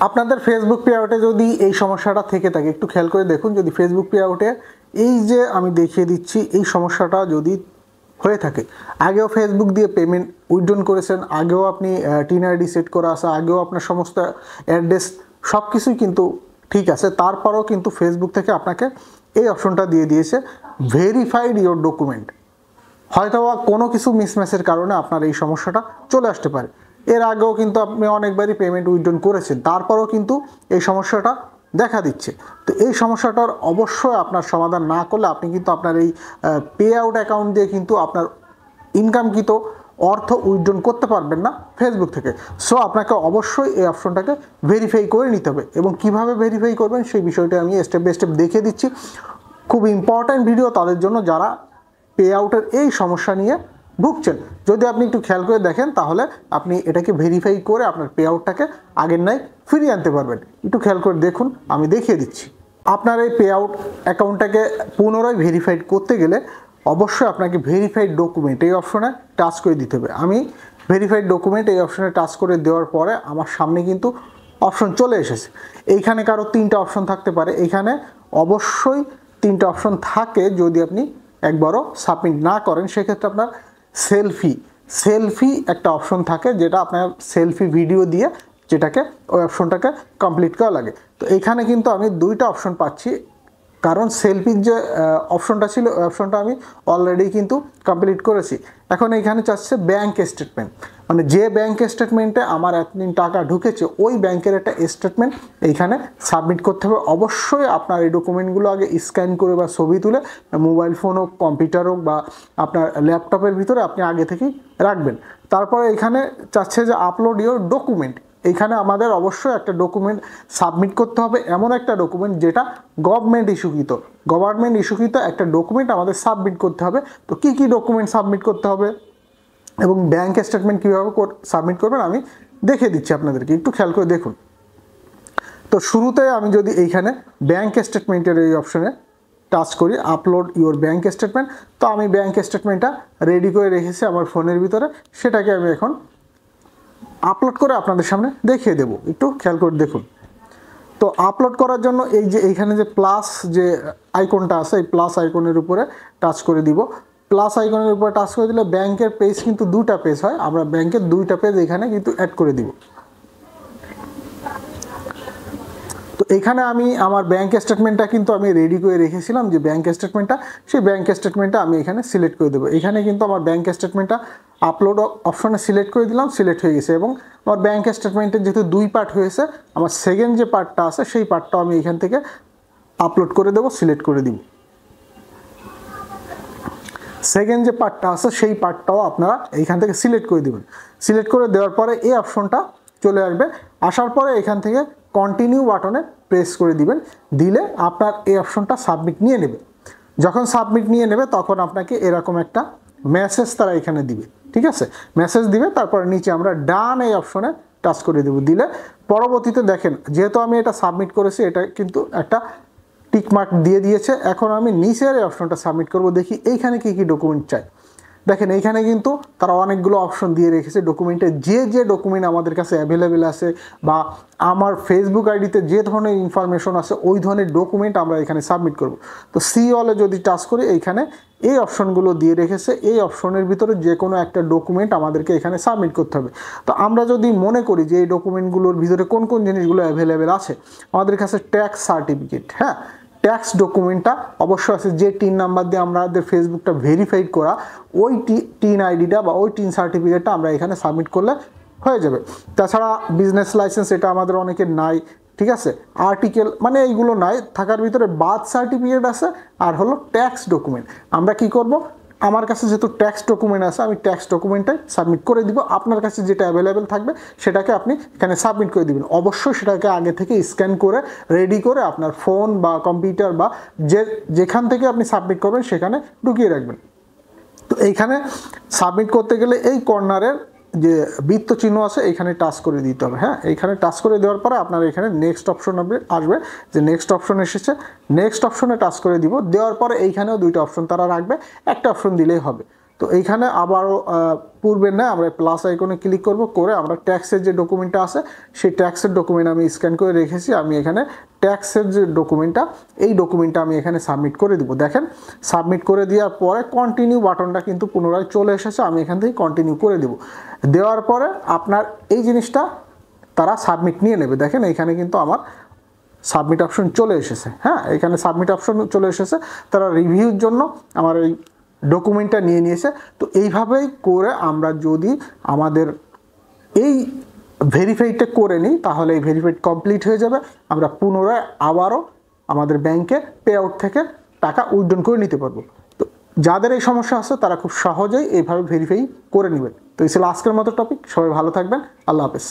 আপনাদের Facebook pay আউটে যদি এই সমস্যাটা থেকে থাকে একটু খেয়াল করে দেখুন। যদি ফেসবুক পে আউটে এই যে আমি দেখিয়ে দিচ্ছি এই সমস্যাটা যদি হয়ে থাকে, আগেও ফেসবুক দিয়ে পেমেন্ট উইথড্রন করেছেন, আগেও আপনি টিন আইডি সেট করা আছে, আগেও আপনার সমস্ত অ্যাড্রেস সব কিছুই কিন্তু ঠিক আছে, তারপরেও কিন্তু ফেসবুক থেকে আপনাকে এই অপশনটা দিয়ে দিয়েছে ভেরিফাইড ইওর ডকুমেন্ট। হয়তো কোনো কিছু মিসম্যাচের কারণে আপনার এই সমস্যাটা চলে আসতে পারে। এর আগেও কিন্তু আপনি অনেকবারই পেমেন্ট উইথড্রন করেছেন, তারপরেও কিন্তু এই সমস্যাটা দেখা দিচ্ছে। তো এই সমস্যাটার অবশ্যই আপনার সমাধান না করলে আপনি কিন্তু আপনার এই পে আউট অ্যাকাউন্ট দিয়ে কিন্তু আপনার ইনকামকৃত অর্থ উইথড্রন করতে পারবেন না ফেসবুক থেকে। সো আপনাকে অবশ্যই এই অপশনটাকে ভেরিফাই করে নিতে হবে, এবং কিভাবে ভেরিফাই করবেন সেই বিষয়টা আমি স্টেপ বাই স্টেপ দেখিয়ে দিচ্ছি। খুব ইম্পর্ট্যান্ট ভিডিও তাদের জন্য যারা পে আউটের এই সমস্যা নিয়ে ভুগছেন। যদি আপনি একটু খেয়াল করে দেখেন তাহলে আপনি এটাকে ভেরিফাই করে আপনার পে আউটটাকে আগের ন্যায় ফিরিয়ে আনতে পারবেন। একটু খেয়াল করে দেখুন, আমি দেখিয়ে দিচ্ছি। আপনার এই পে আউট অ্যাকাউন্টটাকে পুনরায় ভেরিফাইড করতে গেলে অবশ্যই আপনাকে ভেরিফাইড ডকুমেন্ট এই অপশনে টাচ করে দিতে হবে। আমি ভেরিফাইড ডকুমেন্ট এই অপশনে টাচ করে দেওয়ার পরে আমার সামনে কিন্তু অপশন চলে এসেছে। এইখানে কারো 3টা অপশন থাকতে পারে, এইখানে অবশ্যই 3টা অপশন থাকে। যদি আপনি একবারও সাবমিট না করেন সেক্ষেত্রে আপনার সেলফি একটা অপশন থাকে, যেটা আপনার সেলফি ভিডিও দিয়ে যেটাকে ওই অপশনটাকে কমপ্লিট করা লাগে। তো এখানে কিন্তু আমি 2টা অপশন পাচ্ছি, কারণ সেলফির যে অপশনটা ছিল ওই অপশনটা আমি অলরেডি কিন্তু কমপ্লিট করেছি। এখন এইখানে চাচ্ছে ব্যাঙ্ক স্টেটমেন্ট, মানে যে ব্যাঙ্ক স্টেটমেন্টে আমার এতদিন টাকা ঢুকেছে ওই ব্যাংকের একটা স্টেটমেন্ট এইখানে সাবমিট করতে হবে। অবশ্যই আপনার এই ডকুমেন্টগুলো আগে স্ক্যান করে বা ছবি তুলে মোবাইল ফোন হোক, কম্পিউটার হোক বা আপনার ল্যাপটপের ভিতরে আপনি আগে থেকেই রাখবেন। তারপরে এখানে চাচ্ছে যে আপলোড ইওর ডকুমেন্ট। এইখানে আমাদের অবশ্যই একটা ডকুমেন্ট সাবমিট করতে হবে, এমন একটা ডকুমেন্ট যেটা গভর্নমেন্ট ইস্যুকৃত একটা ডকুমেন্ট আমাদের সাবমিট করতে হবে। তো কী কী ডকুমেন্ট সাবমিট করতে হবে এবং ব্যাঙ্ক স্টেটমেন্ট কীভাবে সাবমিট করবেন আমি দেখিয়ে দিচ্ছি আপনাদেরকে, একটু খেয়াল করে দেখুন। তো শুরুতে আমি যদি এইখানে ব্যাঙ্ক স্টেটমেন্টের এই অপশনে টাচ করি, আপলোড ইওর ব্যাঙ্ক স্টেটমেন্ট, তো আমি ব্যাঙ্ক স্টেটমেন্টটা রেডি করে রেখেছি আমার ফোনের ভিতরে, সেটাকে আমি এখন আপলোড করে আপনাদের সামনে দেখিয়ে দেব। একটু খেয়াল করে দেখুন। তো আপলোড করার জন্য এই যে এইখানে যে প্লাস যে আইকনটা আছে, এই প্লাস আইকনের উপরে টাচ করে দিব। প্লাস আইকনের উপরে টাচ করে দিলে ব্যাংকের পেজ কিন্তু 2টা পেজ হয়, আমরা ব্যাংকের 2টা পেজ এখানে কিন্তু অ্যাড করে দিব। তো এখানে আমি আমার ব্যাঙ্ক স্টেটমেন্টটা কিন্তু আমি রেডি করে রেখেছিলাম, যে ব্যাঙ্ক স্টেটমেন্টটা, সেই ব্যাঙ্ক স্টেটমেন্টটা আমি এখানে সিলেক্ট করে দেবো। এখানে কিন্তু আমার ব্যাঙ্ক স্টেটমেন্টটা আপলোড অপশনে সিলেক্ট করে দিলাম, সিলেক্ট হয়ে গেছে। এবং আমার ব্যাঙ্ক স্টেটমেন্টের যেহেতু 2 পার্ট হয়েছে, আমার সেকেন্ড যে পার্টটা আছে সেই পার্টটাও আমি এখান থেকে আপলোড করে দেবো, সিলেক্ট করে দিব। সেকেন্ড যে পার্টটা আছে সেই পার্টটাও আপনারা এইখান থেকে সিলেক্ট করে দেবেন। সিলেক্ট করে দেওয়ার পরে এই অপশনটা চলে আসবে, আসার পরে এখান থেকে কন্টিনিউ বাটনে প্রেস করে দিবেন। দিলে আপনার এই অপশনটা সাবমিট নিয়ে নেবে। যখন সাবমিট নিয়ে নেবে তখন আপনাকে এরকম একটা মেসেজ তারা এখানে দিবে, ঠিক আছে? মেসেজ দিবে, তারপরে নিচে আমরা ডান এই অপশনে টাচ করে দেবো। দিলে পরবর্তীতে দেখেন, যেহেতু আমি এটা সাবমিট করেছি, এটা কিন্তু একটা টিক মার্ক দিয়ে দিয়েছে। এখন আমি নিচের এই অপশনটা সাবমিট করব, দেখি এইখানে কী কী ডকুমেন্ট চাই। দেখেন এইখানে কিন্তু তারা অনেকগুলো অপশন দিয়ে রেখেছে। ডকুমেন্টে যে ডকুমেন্ট আমাদের কাছে অ্যাভেলেবেল আছে বা আমার ফেসবুক আইডিতে যে ধরনের ইনফরমেশন আছে ওই ধরনের ডকুমেন্ট আমরা এখানে সাবমিট করব। তো সি অলে যদি টাচ করি, এইখানে এই অপশনগুলো দিয়ে রেখেছে। এই অপশনের ভিতরে যে কোনো একটা ডকুমেন্ট আমাদেরকে এখানে সাবমিট করতে হবে। তো আমরা যদি মনে করি যে এই ডকুমেন্টগুলোর ভিতরে কোন কোন জিনিসগুলো অ্যাভেলেবেল আছে, আমাদের কাছে ট্যাক্স সার্টিফিকেট, হ্যাঁ, ট্যাক্স ডকুমেন্টটা অবশ্যই আছে। যে টিন নাম্বার দিয়ে আমাদের ফেসবুকটা ভেরিফাইড করা, ওই টিন আইডিটা বা ওই টিন সার্টিফিকেটটা আমরা এখানে সাবমিট করলে হয়ে যাবে। তাছাড়া বিজনেস লাইসেন্স, এটা আমাদের অনেকের নাই, ঠিক আছে? আর্টিকেল মানে এইগুলো নাই, থাকার ভিতরে বার্থ সার্টিফিকেট আছে আর হলো ট্যাক্স ডকুমেন্ট। আমরা কি করব, আমার কাছে যেহেতু ট্যাক্স ডকুমেন্ট আছে, আমি ট্যাক্স ডকুমেন্টটাই সাবমিট করে দিব। আপনার কাছে যেটা অ্যাভেলেবেল থাকবে সেটাকে আপনি এখানে সাবমিট করে দিবেন। অবশ্যই সেটাকে আগে থেকে স্ক্যান করে রেডি করে আপনার ফোন বা কম্পিউটার বা যেখান থেকে আপনি সাবমিট করবেন সেখানে ঢুকিয়ে রাখবেন। তো এইখানে সাবমিট করতে গেলে এই কর্নারের যে বৃত্ত চিহ্ন আছে এইখানে টাচ করে দিতে হবে। হ্যাঁ, এইখানে টাচ করে দেওয়ার পরে আপনার এখানে নেক্সট অপশন আসবে, যে নেক্সট অপশন এসেছে, নেক্সট অপশনে টাচ করে দিব। দেওয়ার পরে এইখানেও 2টা অপশন তারা রাখবে, একটা অপশন দিলেই হবে। তো তো এইখানে আবারও পূর্বের না আমরা প্লাস আইকনে ক্লিক করব, করে আমরা ট্যাক্সের যে ডকুমেন্টটা আছে সেই ট্যাক্সের ডকুমেন্ট আমি স্ক্যান করে রেখেছি, আমি এখানে ট্যাক্সের যে ডকুমেন্টটা এই ডকুমেন্টটা আমি এখানে সাবমিট করে দিব। দেখেন সাবমিট করে দেওয়ার পরে কন্টিনিউ বাটনটা কিন্তু পুনরায় চলে এসেছে, আমি এখান থেকে কন্টিনিউ করে দিব। দেওয়ার পরে আপনার এই জিনিসটা তারা সাবমিট নিয়ে নেবে। দেখেন এখানে কিন্তু আমার সাবমিট অপশন চলে এসেছে। হ্যাঁ, এখানে সাবমিট অপশন চলে এসেছে, তারা রিভিউর জন্য আমার এই ডকুমেন্টটা নিয়ে নিয়েছে। তো এইভাবেই করে আমরা যদি আমাদের এই ভেরিফাইডটা করে নিই তাহলে এই ভেরিফাইড কমপ্লিট হয়ে যাবে, আমরা পুনরায় আবারও আমাদের ব্যাংকে পে আউট থেকে টাকা উইথড্র করে নিতে পারবো। তো যাদের এই সমস্যা আছে তারা খুব সহজেই এইভাবে ভেরিফাই করে নেবেন। তো এই ছিল আজকের মতো টপিক। সবাই ভালো থাকবেন, আল্লাহ হাফেজ।